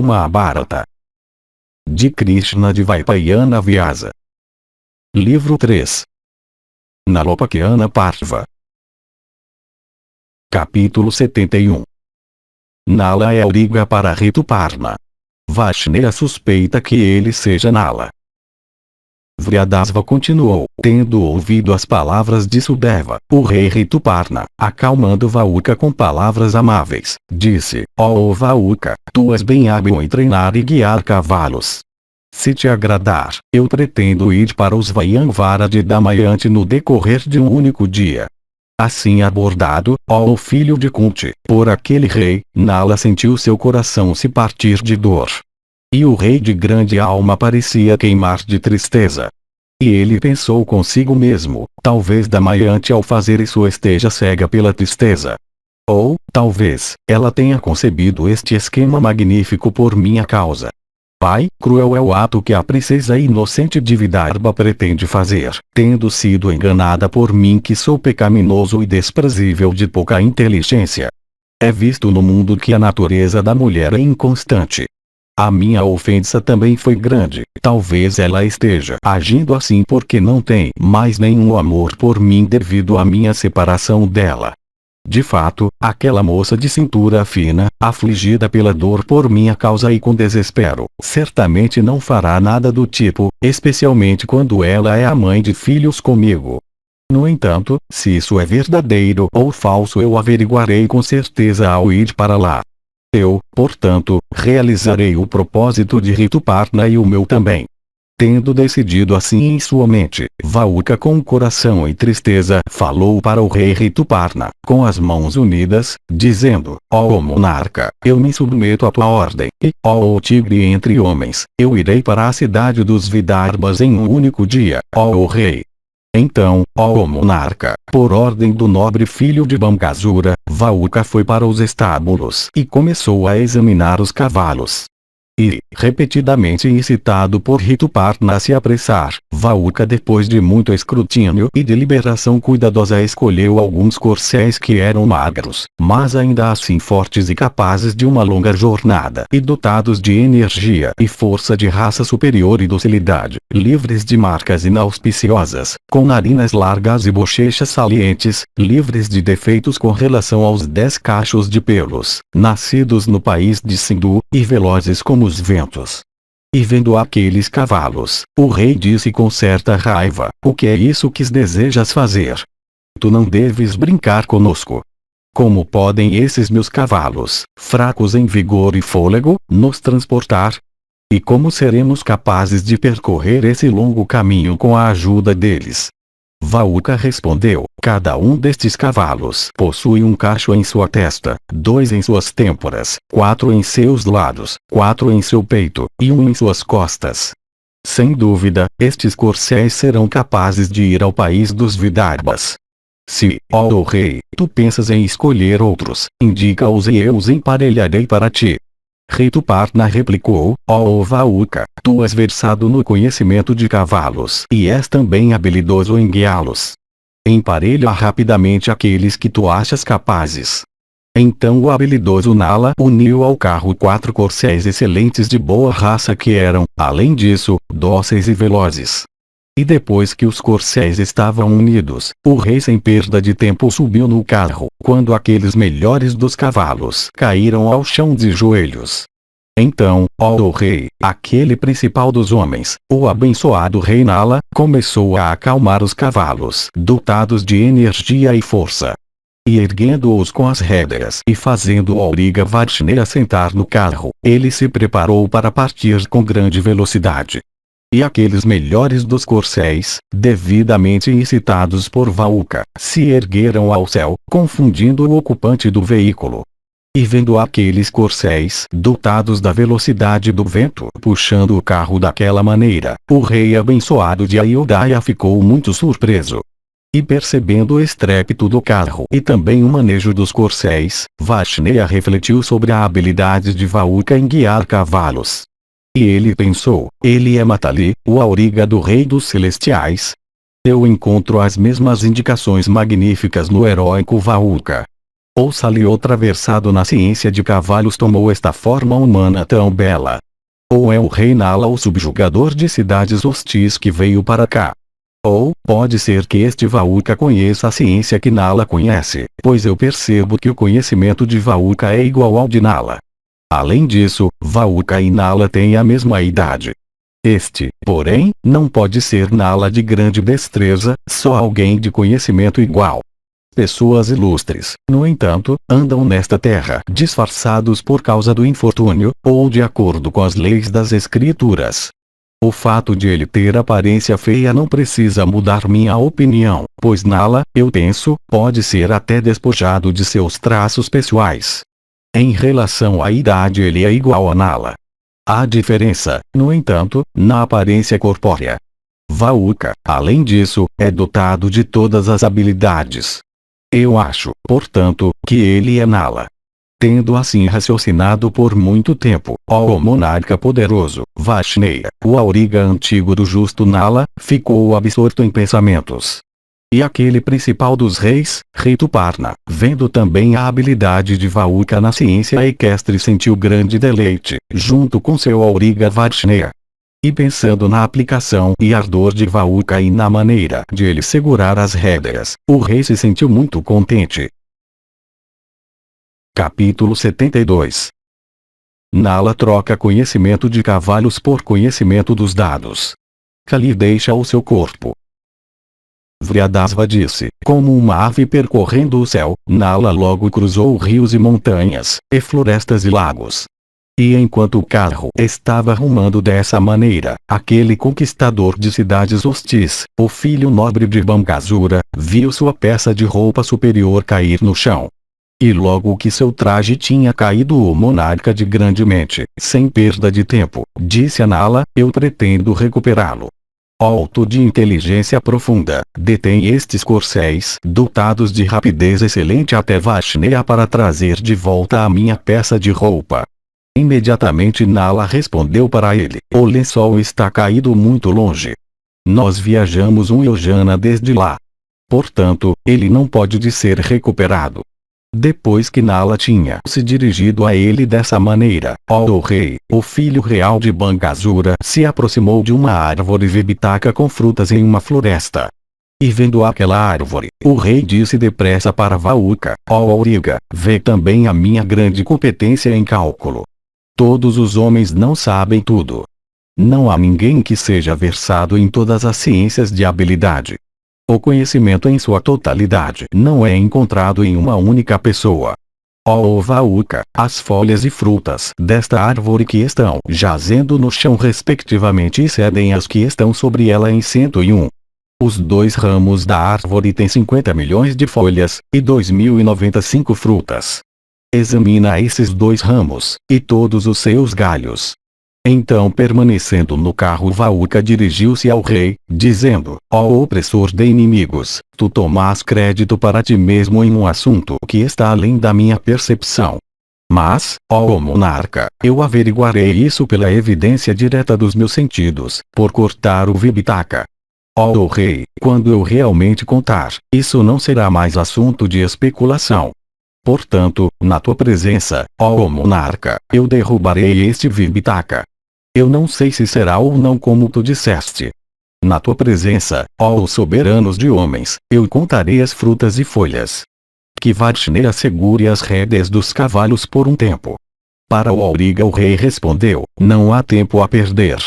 Mahabharata. De Krishna Dvaipayana Vyasa. Livro 3. Nalopakyana Parva. Capítulo 71. Nala é auriga para Rituparna. Vashneya suspeita que ele seja Nala. Vryadasva continuou, tendo ouvido as palavras de Sudeva, o rei Rituparna, acalmando Vahuka com palavras amáveis, disse: ó Vahuka, tu és bem hábil em treinar e guiar cavalos. Se te agradar, eu pretendo ir para os Vayanvara de Damayanti no decorrer de um único dia. Assim abordado, ó filho de Kunti, por aquele rei, Nala sentiu seu coração se partir de dor. E o rei de grande alma parecia queimar de tristeza. E ele pensou consigo mesmo: talvez Damayanti ao fazer isso esteja cega pela tristeza. Ou, talvez, ela tenha concebido este esquema magnífico por minha causa. Pai, cruel é o ato que a princesa inocente de Vidarbha pretende fazer, tendo sido enganada por mim que sou pecaminoso e desprezível de pouca inteligência. É visto no mundo que a natureza da mulher é inconstante. A minha ofensa também foi grande, talvez ela esteja agindo assim porque não tem mais nenhum amor por mim devido à minha separação dela. De fato, aquela moça de cintura fina, afligida pela dor por minha causa e com desespero, certamente não fará nada do tipo, especialmente quando ela é a mãe de filhos comigo. No entanto, se isso é verdadeiro ou falso eu averiguarei com certeza ao ir para lá. Eu, portanto, realizarei o propósito de Rituparna e o meu também. Tendo decidido assim em sua mente, Vahuka com o coração em tristeza falou para o rei Rituparna, com as mãos unidas, dizendo: ó monarca, eu me submeto à tua ordem, e, ó tigre entre homens, eu irei para a cidade dos Vidarbhas em um único dia, ó rei. Então, ó monarca, por ordem do nobre filho de Bamkasura, Vahuka foi para os estábulos e começou a examinar os cavalos. E, repetidamente incitado por Rituparna a se apressar, Vahuka depois de muito escrutínio e deliberação cuidadosa escolheu alguns corcéis que eram magros, mas ainda assim fortes e capazes de uma longa jornada e dotados de energia e força de raça superior e docilidade, livres de marcas inauspiciosas, com narinas largas e bochechas salientes, livres de defeitos com relação aos 10 cachos de pelos, nascidos no país de Sindhu, e velozes como os ventos. E vendo aqueles cavalos, o rei disse com certa raiva: o que é isso que desejas fazer? Tu não deves brincar conosco. Como podem esses meus cavalos, fracos em vigor e fôlego, nos transportar? E como seremos capazes de percorrer esse longo caminho com a ajuda deles? Vahuka respondeu: cada um destes cavalos possui um cacho em sua testa, 2 em suas têmporas, 4 em seus lados, 4 em seu peito, e 1 em suas costas. Sem dúvida, estes corcéis serão capazes de ir ao país dos Vidarbhas. Se, ó rei, tu pensas em escolher outros, indica-os e eu os emparelharei para ti. Rituparna replicou: ó Vahuka, tu és versado no conhecimento de cavalos e és também habilidoso em guiá-los. Emparelha rapidamente aqueles que tu achas capazes. Então o habilidoso Nala uniu ao carro 4 corcéis excelentes de boa raça que eram, além disso, dóceis e velozes. E depois que os corcéis estavam unidos, o rei sem perda de tempo subiu no carro, quando aqueles melhores dos cavalos caíram ao chão de joelhos. Então, ó rei, aquele principal dos homens, o abençoado rei Nala, começou a acalmar os cavalos dotados de energia e força. E erguendo-os com as rédeas e fazendo o auriga Vashneya sentar no carro, ele se preparou para partir com grande velocidade. E aqueles melhores dos corcéis, devidamente incitados por Vahuka, se ergueram ao céu, confundindo o ocupante do veículo. E vendo aqueles corcéis dotados da velocidade do vento puxando o carro daquela maneira, o rei abençoado de Ayodhya ficou muito surpreso. E percebendo o estrépito do carro e também o manejo dos corcéis, Vashneya refletiu sobre a habilidade de Vahuka em guiar cavalos. E ele pensou: ele é Matali, o auriga do rei dos celestiais. Eu encontro as mesmas indicações magníficas no heróico Vahuka. Ou Salioutra versado na ciência de cavalos tomou esta forma humana tão bela? Ou é o rei Nala o subjugador de cidades hostis que veio para cá? Ou, pode ser que este Vahuka conheça a ciência que Nala conhece, pois eu percebo que o conhecimento de Vahuka é igual ao de Nala. Além disso, Vahuka e Nala têm a mesma idade. Este, porém, não pode ser Nala de grande destreza, só alguém de conhecimento igual. Pessoas ilustres, no entanto, andam nesta terra disfarçados por causa do infortúnio, ou de acordo com as leis das escrituras. O fato de ele ter aparência feia não precisa mudar minha opinião, pois Nala, eu penso, pode ser até despojado de seus traços pessoais. Em relação à idade ele é igual a Nala. Há diferença, no entanto, na aparência corpórea. Vahuka, além disso, é dotado de todas as habilidades. Eu acho, portanto, que ele é Nala. Tendo assim raciocinado por muito tempo, ó monarca poderoso, Vashneya, o auriga antigo do justo Nala, ficou absorto em pensamentos. E aquele principal dos reis, Rituparna, vendo também a habilidade de Vahuka na ciência equestre sentiu grande deleite, junto com seu auriga Vashneya. E pensando na aplicação e ardor de Vahuka e na maneira de ele segurar as rédeas, o rei se sentiu muito contente. Capítulo 72. Nala troca conhecimento de cavalos por conhecimento dos dados. Kali deixa o seu corpo. Vriadasva disse, como uma ave percorrendo o céu, Nala logo cruzou rios e montanhas, e florestas e lagos. E enquanto o carro estava rumando dessa maneira, aquele conquistador de cidades hostis, o filho nobre de Bangazura, viu sua peça de roupa superior cair no chão. E logo que seu traje tinha caído, o monarca de grandemente, sem perda de tempo, disse a Nala, eu pretendo recuperá-lo. Alto de inteligência profunda, detém estes corcéis dotados de rapidez excelente até Vashneya para trazer de volta a minha peça de roupa. Imediatamente Nala respondeu para ele, o lençol está caído muito longe. Nós viajamos um yojana desde lá. Portanto, ele não pode ser recuperado. Depois que Nala tinha se dirigido a ele dessa maneira, ó rei, o filho real de Bangazura se aproximou de uma árvore vibitaka com frutas em uma floresta. E vendo aquela árvore, o rei disse depressa para Vahuka, ó auriga, vê também a minha grande competência em cálculo. Todos os homens não sabem tudo. Não há ninguém que seja versado em todas as ciências de habilidade. O conhecimento em sua totalidade não é encontrado em uma única pessoa. Ó Vahuka, as folhas e frutas desta árvore que estão jazendo no chão respectivamente excedem as que estão sobre ela em 101. Os dois ramos da árvore têm 50 milhões de folhas, e 2095 frutas. Examina esses dois ramos, e todos os seus galhos. Então permanecendo no carro Vahuka dirigiu-se ao rei, dizendo, ó opressor de inimigos, tu tomas crédito para ti mesmo em um assunto que está além da minha percepção. Mas, ó monarca, eu averiguarei isso pela evidência direta dos meus sentidos, por cortar o Vibitaka. Ó rei, quando eu realmente contar, isso não será mais assunto de especulação. Portanto, na tua presença, ó monarca, eu derrubarei este Vibitaka. Eu não sei se será ou não como tu disseste. Na tua presença, ó soberanos de homens, eu contarei as frutas e folhas. Que Vashneya segure as rédeas dos cavalos por um tempo. Para o auriga o rei respondeu, não há tempo a perder.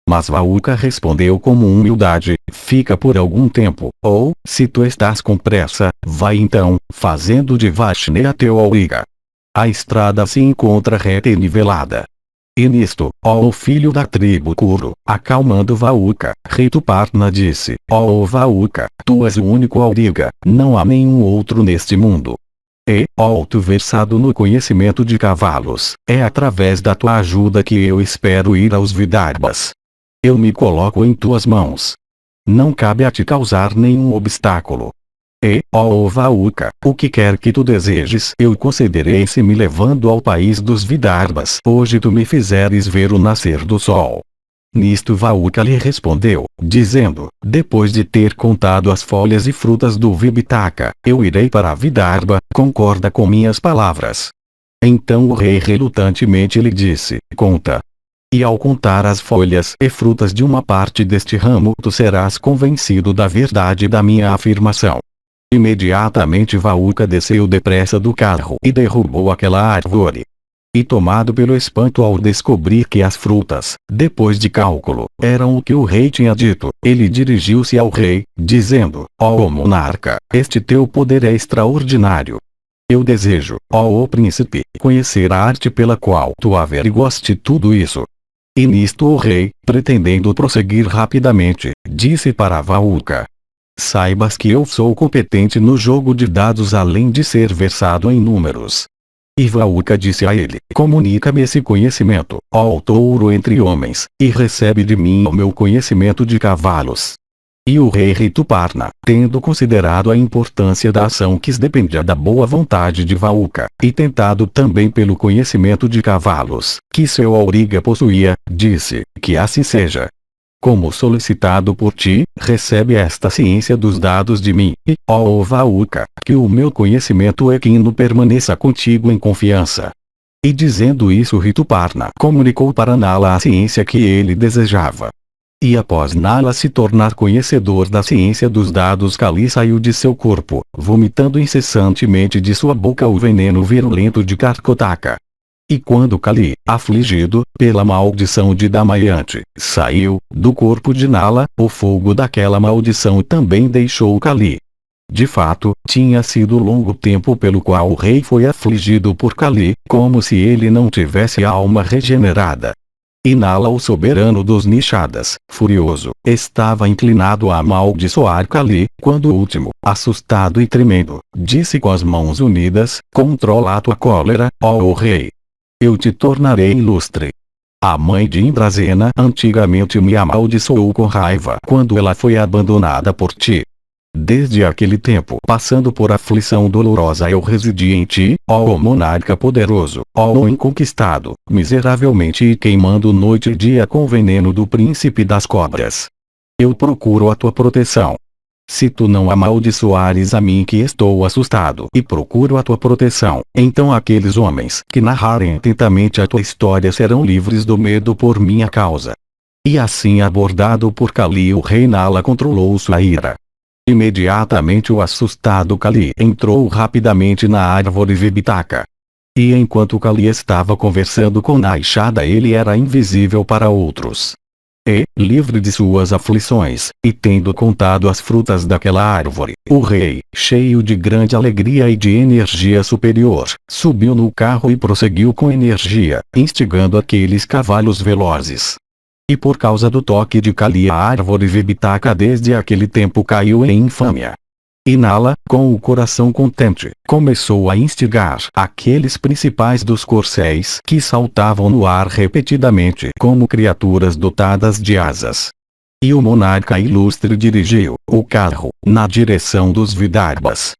Mas Vahuka respondeu com humildade, fica por algum tempo, ou, se tu estás com pressa, vai então, fazendo de Vashneya teu auriga. A estrada se encontra reta e nivelada. E nisto, ó filho da tribo Kuru, acalmando Vahuka, Rituparna disse, ó Vahuka, tu és o único auriga, não há nenhum outro neste mundo. E, ó tu versado no conhecimento de cavalos, é através da tua ajuda que eu espero ir aos Vidarbhas. Eu me coloco em tuas mãos. Não cabe a ti causar nenhum obstáculo. E, ó Vahuka, o que quer que tu desejes eu concederei se me levando ao país dos Vidarbhas hoje tu me fizeres ver o nascer do sol. Nisto Vaúca lhe respondeu, dizendo, depois de ter contado as folhas e frutas do Vibitaka, eu irei para a Vidarbha, concorda com minhas palavras. Então o rei relutantemente lhe disse, conta. E ao contar as folhas e frutas de uma parte deste ramo tu serás convencido da verdade da minha afirmação. Imediatamente Vaúca desceu depressa do carro e derrubou aquela árvore. E tomado pelo espanto ao descobrir que as frutas, depois de cálculo, eram o que o rei tinha dito, ele dirigiu-se ao rei, dizendo, ó monarca, este teu poder é extraordinário. Eu desejo, ó príncipe, conhecer a arte pela qual tu averiguaste tudo isso. E nisto o rei, pretendendo prosseguir rapidamente, disse para Vaúca, saibas que eu sou competente no jogo de dados além de ser versado em números. E Vaúca disse a ele, comunica-me esse conhecimento, ó touro entre homens, e recebe de mim o meu conhecimento de cavalos. E o rei Rituparna, tendo considerado a importância da ação que dependia da boa vontade de Vaúca, e tentado também pelo conhecimento de cavalos, que seu auriga possuía, disse, que assim seja. Como solicitado por ti, recebe esta ciência dos dados de mim, e, ó Vaúca, que o meu conhecimento equino permaneça contigo em confiança. E dizendo isso Rituparna comunicou para Nala a ciência que ele desejava. E após Nala se tornar conhecedor da ciência dos dados, Kali saiu de seu corpo, vomitando incessantemente de sua boca o veneno virulento de Karkotaka. E quando Kali, afligido pela maldição de Damayanti, saiu do corpo de Nala, o fogo daquela maldição também deixou Kali. De fato, tinha sido longo tempo pelo qual o rei foi afligido por Kali, como se ele não tivesse a alma regenerada. E Nala, o soberano dos Nishadas, furioso, estava inclinado a amaldiçoar Kali, quando o último, assustado e tremendo, disse com as mãos unidas, controla a tua cólera, ó rei. Eu te tornarei ilustre. A mãe de Indrasena antigamente me amaldiçoou com raiva quando ela foi abandonada por ti. Desde aquele tempo, passando por aflição dolorosa, eu residi em ti, ó monarca poderoso, ó inconquistado, miseravelmente e queimando noite e dia com o veneno do príncipe das cobras. Eu procuro a tua proteção. Se tu não amaldiçoares a mim que estou assustado e procuro a tua proteção, então aqueles homens que narrarem atentamente a tua história serão livres do medo por minha causa. E assim abordado por Kali, o rei Nala controlou sua ira. Imediatamente o assustado Kali entrou rapidamente na árvore Vibitaka. E enquanto Kali estava conversando com Naishada, ele era invisível para outros. E, livre de suas aflições, e tendo contado as frutas daquela árvore, o rei, cheio de grande alegria e de energia superior, subiu no carro e prosseguiu com energia, instigando aqueles cavalos velozes. E por causa do toque de Kali, a árvore Vibitaka desde aquele tempo caiu em infâmia. E Nala, com o coração contente, começou a instigar aqueles principais dos corcéis que saltavam no ar repetidamente como criaturas dotadas de asas. E o monarca ilustre dirigiu o carro na direção dos Vidarbhas.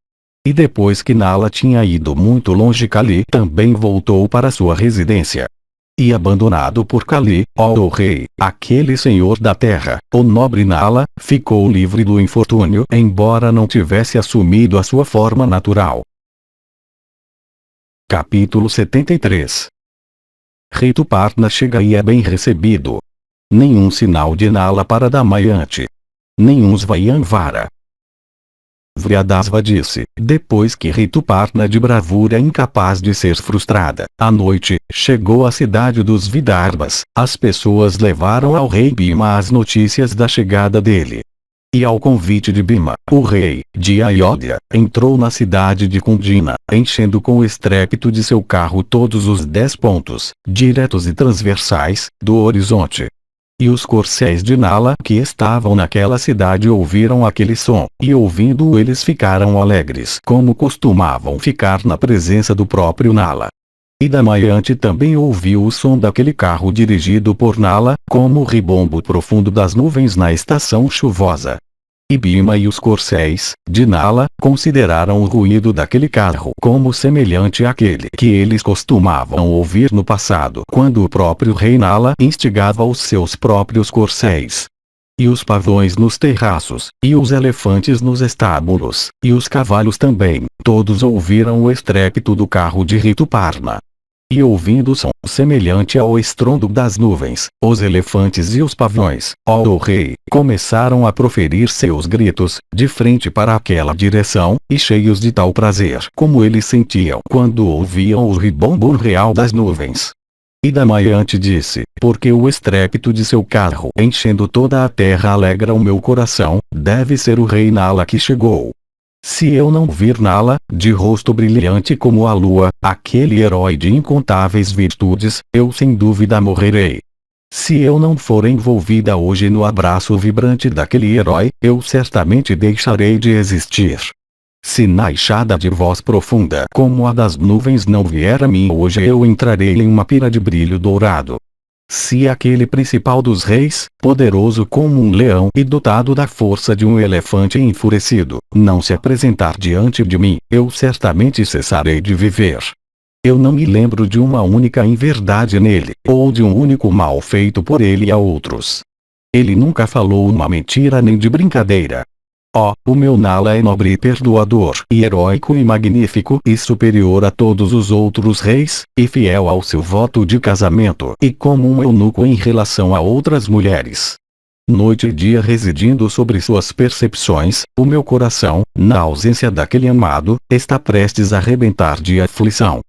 E depois que Nala tinha ido muito longe, Kali também voltou para sua residência. E abandonado por Kali, ó rei, aquele senhor da terra, o nobre Nala, ficou livre do infortúnio, embora não tivesse assumido a sua forma natural. Capítulo 73. Rituparna chega e é bem recebido. Nenhum sinal de Nala para Damayanti. Nenhum Svayamvara. Vriadasva disse, depois que Rituparna de bravura incapaz de ser frustrada, à noite, chegou à cidade dos Vidarbhas, as pessoas levaram ao rei Bhima as notícias da chegada dele. E ao convite de Bhima, o rei, de Ayodhya, entrou na cidade de Kundina, enchendo com o estrépito de seu carro todos os 10 pontos, diretos e transversais, do horizonte. E os corcéis de Nala que estavam naquela cidade ouviram aquele som, e ouvindo-o eles ficaram alegres como costumavam ficar na presença do próprio Nala. E Damayanti também ouviu o som daquele carro dirigido por Nala, como o ribombo profundo das nuvens na estação chuvosa. E Bhima e os corcéis, de Nala, consideraram o ruído daquele carro como semelhante àquele que eles costumavam ouvir no passado quando o próprio rei Nala instigava os seus próprios corcéis. E os pavões nos terraços, e os elefantes nos estábulos, e os cavalos também, todos ouviram o estrépito do carro de Rituparna. E ouvindo som semelhante ao estrondo das nuvens, os elefantes e os pavões, ó rei, começaram a proferir seus gritos, de frente para aquela direção, e cheios de tal prazer como eles sentiam quando ouviam o ribombo real das nuvens. E Damayanti disse, porque o estrépito de seu carro enchendo toda a terra alegra o meu coração, deve ser o rei Nala que chegou. Se eu não vir Nala, de rosto brilhante como a lua, aquele herói de incontáveis virtudes, eu sem dúvida morrerei. Se eu não for envolvida hoje no abraço vibrante daquele herói, eu certamente deixarei de existir. Se na enxada de voz profunda como a das nuvens não vier a mim hoje, eu entrarei em uma pira de brilho dourado. Se aquele principal dos reis, poderoso como um leão e dotado da força de um elefante enfurecido, não se apresentar diante de mim, eu certamente cessarei de viver. Eu não me lembro de uma única inverdade nele, ou de um único mal feito por ele a outros. Ele nunca falou uma mentira nem de brincadeira. O meu Nala é nobre e perdoador, e heróico e magnífico e superior a todos os outros reis, e fiel ao seu voto de casamento e como um eunuco em relação a outras mulheres. Noite e dia residindo sobre suas percepções, o meu coração, na ausência daquele amado, está prestes a arrebentar de aflição.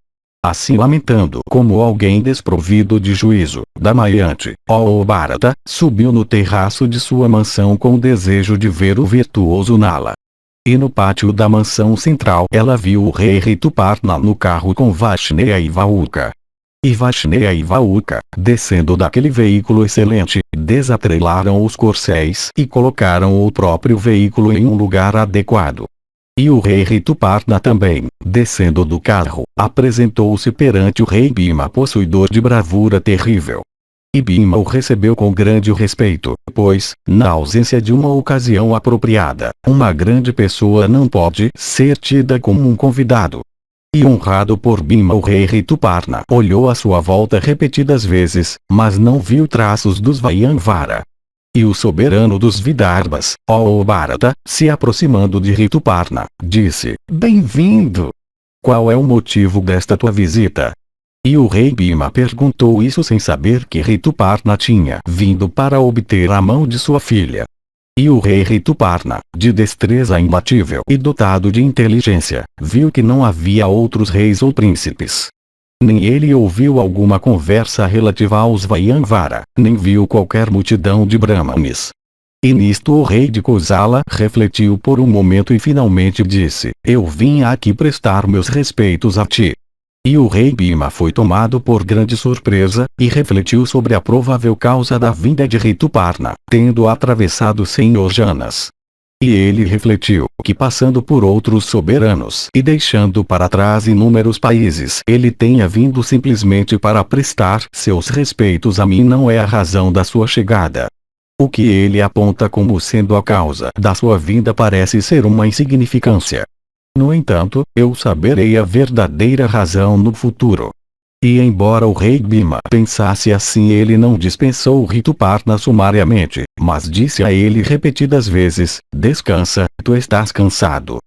Assim lamentando como alguém desprovido de juízo, Damayanti, ó Bharata, subiu no terraço de sua mansão com o desejo de ver o virtuoso Nala. E no pátio da mansão central ela viu o rei Rituparna no carro com Vashneya e Vahuka. E Vashneya e Vahuka, descendo daquele veículo excelente, desatrelaram os corcéis e colocaram o próprio veículo em um lugar adequado. E o rei Rituparna também, descendo do carro, apresentou-se perante o rei Bhima possuidor de bravura terrível. E Bhima o recebeu com grande respeito, pois, na ausência de uma ocasião apropriada, uma grande pessoa não pode ser tida como um convidado. E honrado por Bhima, o rei Rituparna olhou à sua volta repetidas vezes, mas não viu traços dos Vayanvara. E o soberano dos Vidarbhas, ó Bharata, se aproximando de Rituparna, disse, bem-vindo! Qual é o motivo desta tua visita? E o rei Bhima perguntou isso sem saber que Rituparna tinha vindo para obter a mão de sua filha. E o rei Rituparna, de destreza imbatível e dotado de inteligência, viu que não havia outros reis ou príncipes. Nem ele ouviu alguma conversa relativa aos Vayanvara, nem viu qualquer multidão de Brahmanes. E nisto o rei de Kosala refletiu por um momento e finalmente disse, eu vim aqui prestar meus respeitos a ti. E o rei Bhima foi tomado por grande surpresa, e refletiu sobre a provável causa da vinda de Rituparna, tendo atravessado 100 yojanas. E ele refletiu que passando por outros soberanos e deixando para trás inúmeros países, ele tenha vindo simplesmente para prestar seus respeitos a mim não é a razão da sua chegada. O que ele aponta como sendo a causa da sua vinda parece ser uma insignificância. No entanto, eu saberei a verdadeira razão no futuro. E embora o rei Bhima pensasse assim, ele não dispensou Rituparna sumariamente, mas disse a ele repetidas vezes, descansa, tu estás cansado.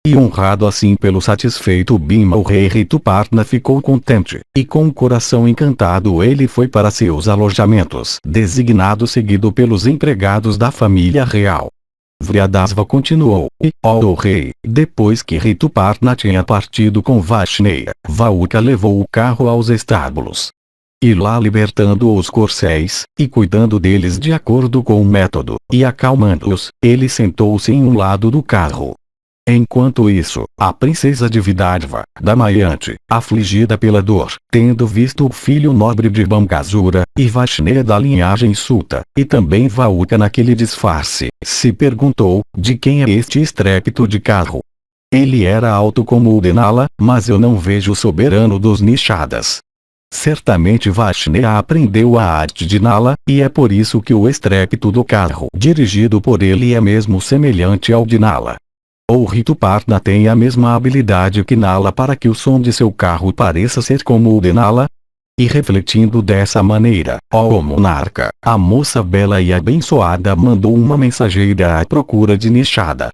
E honrado assim pelo satisfeito Bhima, o rei Rituparna ficou contente, e com o coração encantado ele foi para seus alojamentos, designado seguido pelos empregados da família real. Vryadasva continuou, e, ó rei, depois que Rituparna tinha partido com Vashneya, Vahuka levou o carro aos estábulos. E lá libertando os corcéis, e cuidando deles de acordo com o método, e acalmando-os, ele sentou-se em um lado do carro. Enquanto isso, a princesa de Vidarbha, Damayanti, afligida pela dor, tendo visto o filho nobre de Bangazura, e Vashneya da linhagem Suta, e também Vahuka naquele disfarce, se perguntou, de quem é este estrépito de carro? Ele era alto como o de Nala, mas eu não vejo o soberano dos Nishadas. Certamente Vashneya aprendeu a arte de Nala, e é por isso que o estrépito do carro dirigido por ele é mesmo semelhante ao de Nala. O Rituparna tem a mesma habilidade que Nala para que o som de seu carro pareça ser como o de Nala. E refletindo dessa maneira, ó monarca, a moça bela e abençoada mandou uma mensageira à procura de Nishada.